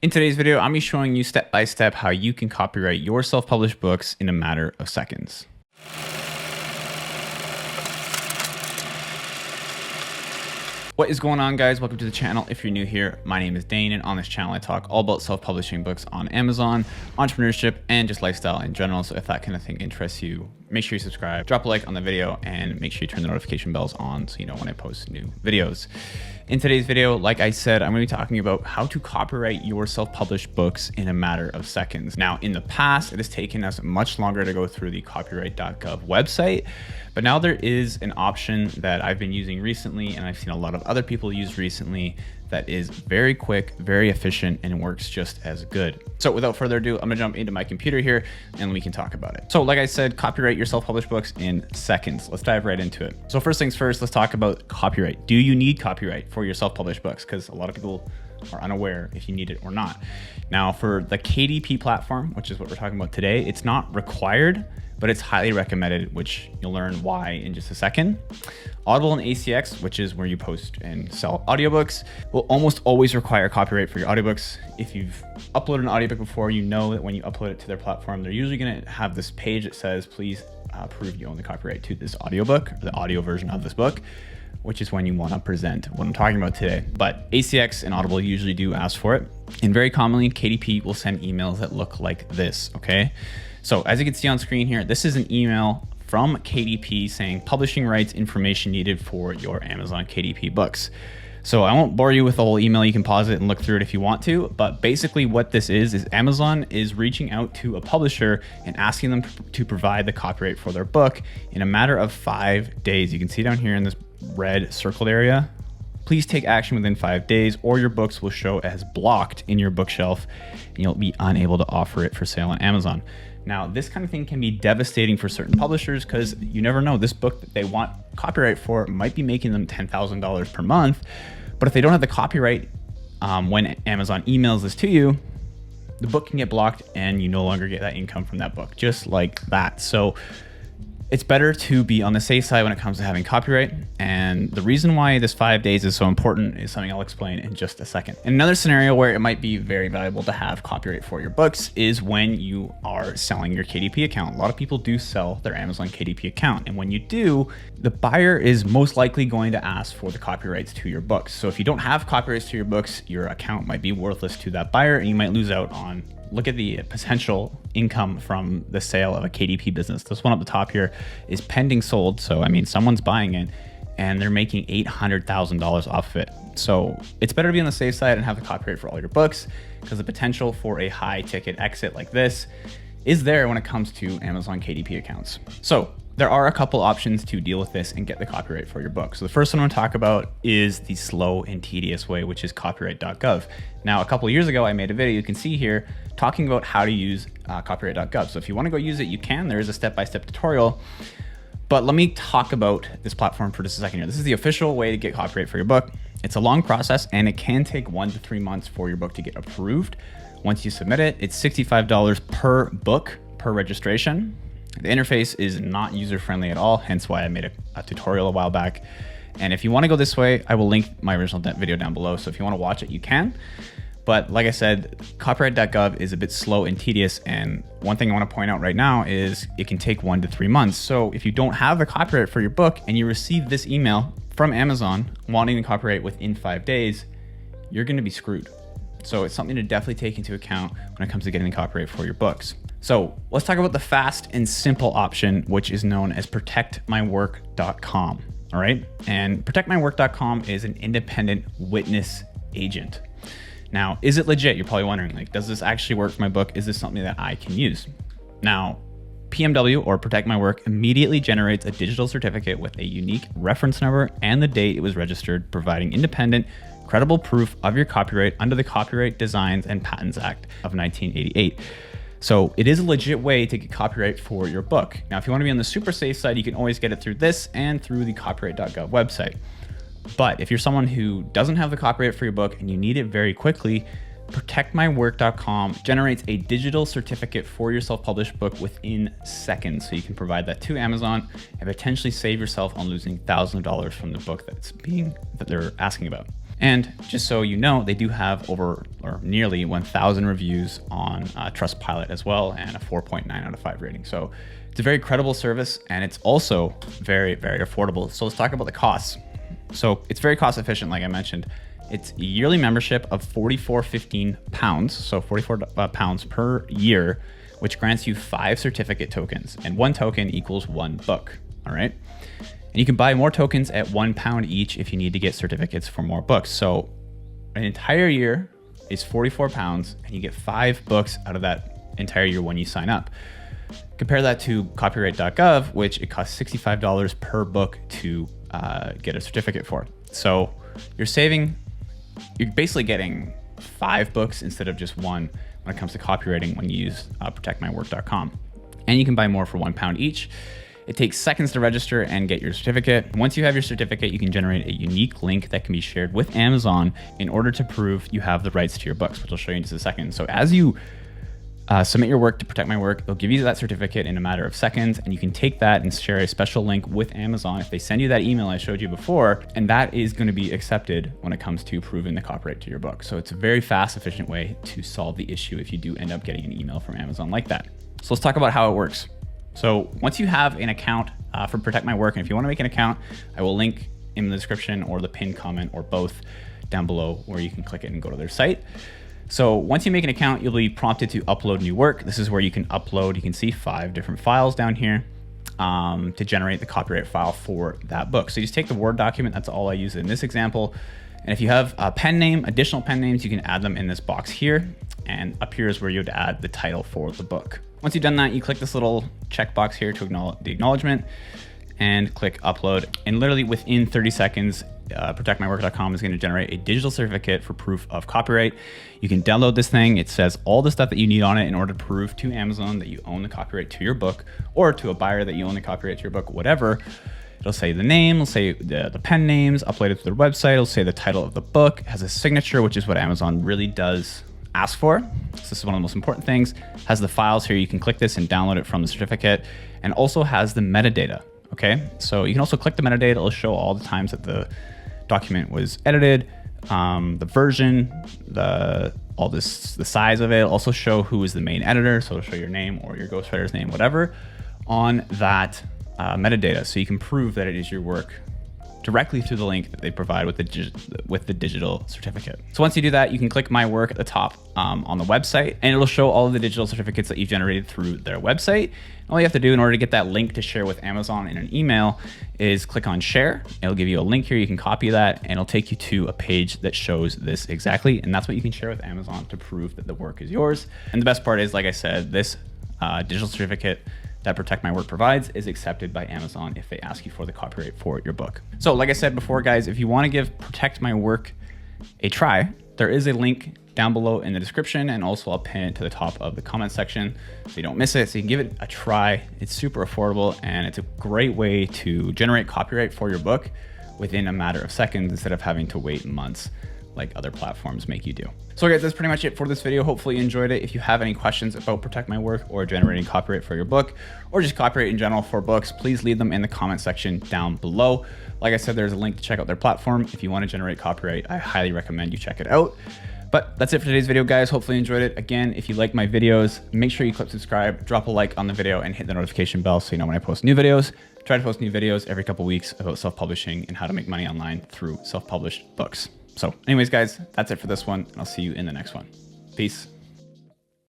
In today's video, I'm going to be showing you step by step how you can copyright your self-published books in a matter of seconds. What is going on, guys? Welcome to the channel. If you're new here, my name is Dane, and on this channel I talk all about self-publishing books on Amazon, entrepreneurship, and just lifestyle in general. So if that kind of thing interests you, make sure you subscribe, drop a like on the video, and make sure you turn the notification bells on so you know when I post new videos. In today's video, like I said, I'm going to be talking about how to copyright your self-published books in a matter of seconds. Now, in the past, it has taken us much longer to go through the copyright.gov website, but now there is an option that I've been using recently, and I've seen a lot of other people use recently, that is very quick, very efficient, and works just as good. So without further ado, I'm gonna jump into my computer here and we can talk about it. So like I said, copyright your self-published books in seconds. Let's dive right into it. So first things first, let's talk about copyright. Do you need copyright for your self-published books? Because a lot of people are unaware if you need it or not. Now for the KDP platform, which is what we're talking about today, it's not required, but it's highly recommended, which you'll learn why in just a second. Audible and ACX, which is where you post and sell audiobooks, will almost always require copyright for your audiobooks. If you've uploaded an audiobook before, you know that when you upload it to their platform, they're usually gonna have this page that says, please prove you own the copyright to this audiobook, or the audio version of this book, which is when you wanna present what I'm talking about today. But ACX and Audible usually do ask for it. And very commonly, KDP will send emails that look like this, okay? So as you can see on screen here, this is an email from KDP saying publishing rights information needed for your Amazon KDP books. So I won't bore you with the whole email. You can pause it and look through it if you want to. But basically what this is Amazon is reaching out to a publisher and asking them to provide the copyright for their book in a matter of 5 days. You can see down here in this red circled area. Please take action within 5 days or your books will show as blocked in your bookshelf and you'll be unable to offer it for sale on Amazon. Now, this kind of thing can be devastating for certain publishers because you never know, this book that they want copyright for might be making them $10,000 per month. But if they don't have the copyright when Amazon emails this to you, the book can get blocked and you no longer get that income from that book, just like that. So it's better to be on the safe side when it comes to having copyright. And the reason why this 5 days is so important is something I'll explain in just a second. And another scenario where it might be very valuable to have copyright for your books is when you are selling your KDP account. A lot of people do sell their Amazon KDP account. And when you do, the buyer is most likely going to ask for the copyrights to your books. So if you don't have copyrights to your books, your account might be worthless to that buyer and you might lose out on, look at the potential income from the sale of a KDP business. This one up the top here is pending sold. So, I mean, someone's buying it and they're making $800,000 off of it. So it's better to be on the safe side and have the copyright for all your books because the potential for a high ticket exit like this is there when it comes to Amazon KDP accounts. So there are a couple options to deal with this and get the copyright for your book. So the first one I'm gonna talk about is the slow and tedious way, which is copyright.gov. Now, a couple of years ago, I made a video, you can see here, talking about how to use copyright.gov. So if you wanna go use it, you can. There is a step-by-step tutorial. But let me talk about this platform for just a second here. This is the official way to get copyright for your book. It's a long process and it can take 1 to 3 months for your book to get approved. Once you submit it, it's $65 per book per registration. The interface is not user-friendly at all, hence why I made a tutorial a while back. And if you want to go this way, I will link my original video down below. So if you want to watch it, you can. But like I said, copyright.gov is a bit slow and tedious. And one thing I want to point out right now is it can take 1 to 3 months. So if you don't have the copyright for your book and you receive this email from Amazon wanting the copyright within 5 days, you're going to be screwed. So it's something to definitely take into account when it comes to getting the copyright for your books. So let's talk about the fast and simple option, which is known as protectmywork.com. All right. And protectmywork.com is an independent witness agent. Now, is it legit? You're probably wondering, like, does this actually work for my book? Is this something that I can use? Now, PMW or Protect My Work immediately generates a digital certificate with a unique reference number and the date it was registered, providing independent, credible proof of your copyright under the Copyright Designs and Patents Act of 1988. So it is a legit way to get copyright for your book. Now, if you want to be on the super safe side, you can always get it through this and through the copyright.gov website. But if you're someone who doesn't have the copyright for your book and you need it very quickly, protectmywork.com generates a digital certificate for your self-published book within seconds. So you can provide that to Amazon and potentially save yourself on losing thousands of dollars from the book that they're asking about. And just so you know, they do have over or nearly 1,000 reviews on Trustpilot as well, and a 4.9 out of 5 rating. So it's a very credible service, and it's also very, very affordable. So let's talk about the costs. So it's very cost efficient, like I mentioned. It's a yearly membership of £44.15, so 44 pounds per year, which grants you 5 certificate tokens, and 1 token equals 1 book. All right. And you can buy more tokens at £1 each if you need to get certificates for more books. So an entire year is £44, and you get 5 books out of that entire year when you sign up. Compare that to copyright.gov, which it costs $65 per book to get a certificate for. So you're basically getting 5 books instead of just 1 when it comes to copywriting when you use protectmywork.com. And you can buy more for £1 each. It takes seconds to register and get your certificate. Once you have your certificate, you can generate a unique link that can be shared with Amazon in order to prove you have the rights to your books, which I'll show you in just a second. So as you submit your work to Protect My Work, they'll give you that certificate in a matter of seconds, and you can take that and share a special link with Amazon if they send you that email I showed you before, and that is going to be accepted when it comes to proving the copyright to your book. So it's a very fast, efficient way to solve the issue if you do end up getting an email from Amazon like that. So let's talk about how it works. So once you have an account for Protect My Work, and if you want to make an account, I will link in the description or the pinned comment or both down below where you can click it and go to their site. So once you make an account, you'll be prompted to upload new work. This is where you can upload, you can see 5 different files down here to generate the copyright file for that book. So you just take the Word document, that's all I use in this example. And if you have a pen name, additional pen names, you can add them in this box here. And up here is where you would add the title for the book. Once you've done that, you click this little checkbox here to acknowledge the acknowledgement and click upload. And literally within 30 seconds, protectmywork.com is going to generate a digital certificate for proof of copyright. You can download this thing. It says all the stuff that you need on it in order to prove to Amazon that you own the copyright to your book, or to a buyer that you own the copyright to your book, whatever. It'll say the name, it'll say the pen names, upload it to their website, it'll say the title of the book, it has a signature, which is what Amazon really does ask for. So this is one of the most important things. Has the files here, you can click this and download it from the certificate, and also has the metadata. Okay, so you can also click the metadata. It'll show all the times that the document was edited, the version, the size of it. It'll also show who is the main editor, so it'll show your name or your ghostwriter's name, whatever, on that metadata, so you can prove that it is your work directly through the link that they provide with the digital certificate. So once you do that, you can click My Work at the top on the website, and it'll show all of the digital certificates that you've generated through their website. All you have to do in order to get that link to share with Amazon in an email is click on Share. It'll give you a link here. You can copy that, and it'll take you to a page that shows this exactly, and that's what you can share with Amazon to prove that the work is yours. And the best part is, like I said, this digital certificate that Protect My Work provides is accepted by Amazon if they ask you for the copyright for your book. So like I said before, guys, if you want to give Protect My Work a try, there is a link down below in the description, and also I'll pin it to the top of the comment section so you don't miss it. So you can give it a try. It's super affordable, and it's a great way to generate copyright for your book within a matter of seconds instead of having to wait months like other platforms make you do. So guys, that's pretty much it for this video. Hopefully you enjoyed it. If you have any questions about Protect My Work or generating copyright for your book, or just copyright in general for books, please leave them in the comment section down below. Like I said, there's a link to check out their platform. If you want to generate copyright, I highly recommend you check it out. But that's it for today's video, guys. Hopefully you enjoyed it. Again, if you like my videos, make sure you click subscribe, drop a like on the video, and hit the notification bell so you know when I post new videos. Try to post new videos every couple weeks about self-publishing and how to make money online through self-published books. So anyways, guys, that's it for this one, and I'll see you in the next one. Peace.